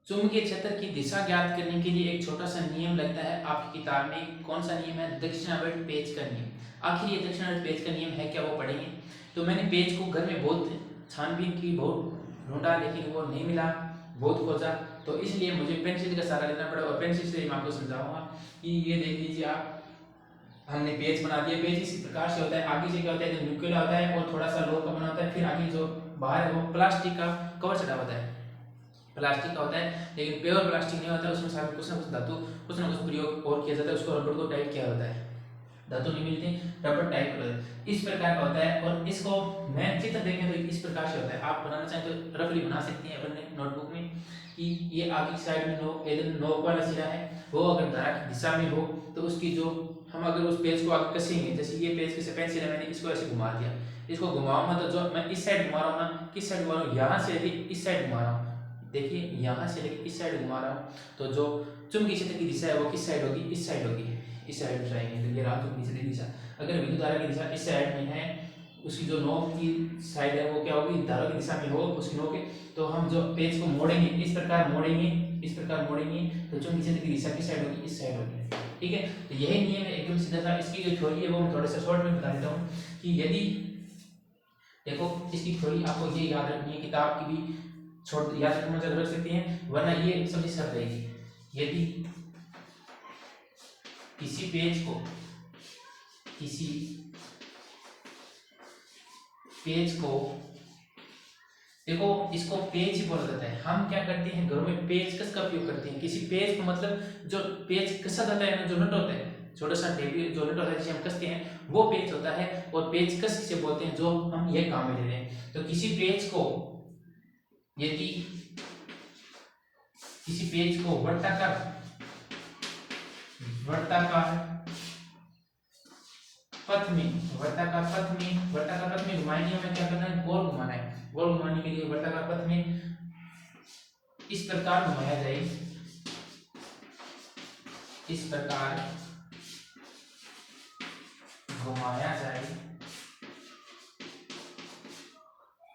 चुंबकीय क्षेत्र की दिशा ज्ञात करने के लिए एक छोटा सा नियम लगता है आपकी किताब में। कौन सा नियम है? दक्षिणावर्त पेच का नियम। आखिर ये दक्षिणावर्त पेच का नियम है क्या, वो पढ़ेंगे। तो मैंने पेच को घर में बहुत छानबीन की, बहुत ढूंढा, लेकिन वो नहीं मिला, बहुत खोजा, तो इसलिए मुझे पेंसिल का सहारा लेना पड़ा। और पेंसिल से मैं आपको समझाऊंगा कि ये देख लीजिए आप, हमने पेज बना दिया। पेज इसी प्रकार से होता है। आगे से क्या होता है, जो न्यूक्लियर होता है और थोड़ा सा लोह का बना होता है, फिर आगे जो बाहर है वो प्लास्टिक का कवर चढ़ा होता है, प्लास्टिक का होता है, लेकिन प्योर प्लास्टिक नहीं होता है। उसमें साथ कुछ ना कुछ धातु, कुछ ना कुछ प्रयोग और किया जाता है। उसको रबड़ को टाइप किया होता है, धातु नहीं मिलती, रबड़ टाइप होता है, इस प्रकार का होता है। और इसको मैं चित्र देखें तो इस प्रकार से होता है। आप बनाना चाहें तो रफली बना सकते हैं अपने नोटबुक में कि ये आगे की साइड में नोक वाला सिरा है, वो अगर धारा की दिशा में हो तो उसकी जो, हम अगर उस पेज को आगे कसेंगे, जैसे ये पेज कैसे पेंसिल है, मैंने इसको ऐसे घुमा दिया, इसको घुमाऊंगा तो जो मैं इस साइड घुमा रहा हूँ ना, किस साइड घुमा रहा हूँ, यहाँ से लेके इस साइड घुमा रहा हूँ, देखिए यहाँ से लेके इस साइड घुमा रहा हूँ, तो जो चुंबकीय क्षेत्र की दिशा है वो किस साइड होगी, इस साइड होगी, इस साइड में जाएंगे। तो ये रहा चुंबकीय क्षेत्र की दिशा। अगर विद्युत धारा की दिशा इस साइड में है, उसकी जो नोक की साइड है वो क्या होगी, धारा की दिशा में हो उसकी नोक है, तो हम जो पेज को मोड़ेंगे, इस प्रकार मोड़ेंगे, इस प्रकार मोड़ेंगे, तो चुंबकीय क्षेत्र की दिशा किस साइड होगी, इस साइड होगी। ठीक है, तो यही नियम है एकदम सीधा सा। इसकी जो थ्योरी है वो मैं थोड़ा सा शॉर्ट में बता देता हूँ कि यदि, देखो इसकी थ्योरी आपको ये याद रखनी है, किताब की भी छोड़ याद रखना रख सकते हैं, वरना ये सब्जी सर रहेगी। यदि किसी पेज को, किसी पेज को, देखो इसको पेज ही बोला जाता है। हम क्या करते हैं घरों में पेचकस का उपयोग करते हैं। किसी पेज को, मतलब जो पेज कसा जाता है ना, जो नट होता है, छोटा सा टेबल जो नट होता है जिसे हम कसते हैं, वो पेज होता है। और पेचकस से बोलते हैं जो हम ये काम में ले रहे हैं। तो किसी पेज को, यदि किसी पेज को वर्ताकार पथ में घुमाएंगे, हमें क्या करना है, गोल घुमाना है। गोल घुमाने के लिए वर्ताकार पथ में इस प्रकार घुमाया जाए, इस प्रकार घुमाया जाए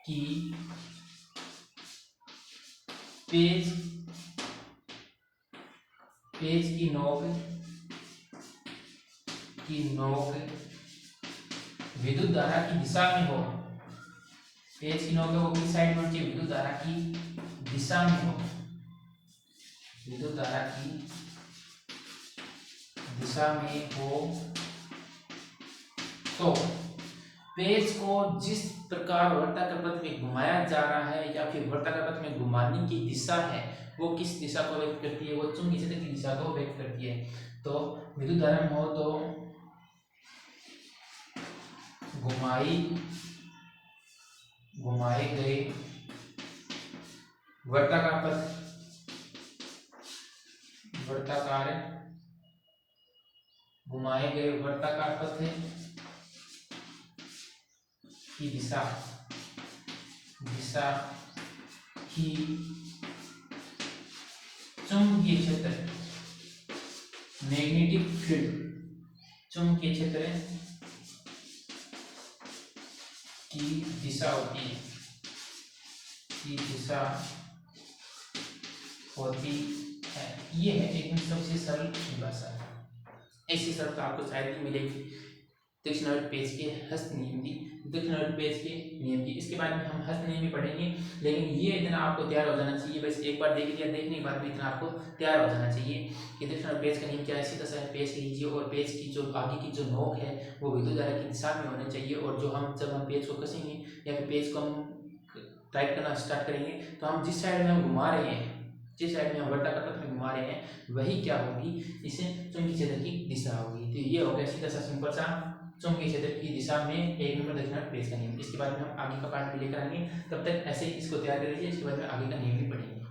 कि पेज की नोक विद्युत धारा की दिशा में हो। पेज की नोक वो किस साइड में होती है, विद्युत धारा की दिशा में हो, विद्युत धारा की दिशा में हो, तो पेज को जिस प्रकार वर्ताकार पथ में घुमाया जा रहा है या फिर वर्ताकार पथ में घुमाने की दिशा है, वो किस दिशा को व्यक्त करती है, वो चुंबकीय क्षेत्र की दिशा को व्यक्त करती है। तो विद्युत धारा में हो तो घुमाए गए वर्ताकार पथ की दिशा की चुंबकीय क्षेत्र, मैग्नेटिक फील्ड, चुंबकीय क्षेत्र की दिशा होती है, ये है एकदम सबसे सरल भाषा। ऐसी शर्त आपको शायद ही मिलेगी दक्षिणावर्त पेज के हस्त नियम की, दक्षिणावर्त पेज के नियम की। इसके बाद में हम हस्त नियम भी पढ़ेंगे, लेकिन ये इतना आपको तैयार हो जाना चाहिए, बस एक बार देख लिया, देखने के बाद भी इतना आपको तैयार हो जाना चाहिए कि दक्षिणावर्त पेज का नियम क्या है। सीधा सा पेज लीजिए और पेज की जो आगे की जो नोक है वो विद्युत धारा की दिशा में होनी चाहिए। और जो हम जब हम पेज को कसेंगे या फिर पेज को हम टाइप करना स्टार्ट करेंगे, तो हम जिस साइड में हम घुमा रहे हैं, जिस साइड में हम वर्ताकार पथ में घुमा रहे हैं, वही क्या होगी, इसे चुंबकीय क्षेत्र की दिशा होगी। तो ये हो गया सीधा सा सिंपल सा चुंबकीय क्षेत्र की दिशा में एक नंबर दक्षिणावर्त पेज का नियम। इसके बाद में हम आगे का पार्ट भी लेकर आएंगे, तब तक ऐसे ही इसको तैयार कर लीजिए। इसके बाद में आगे का नियम भी पढ़ेंगे।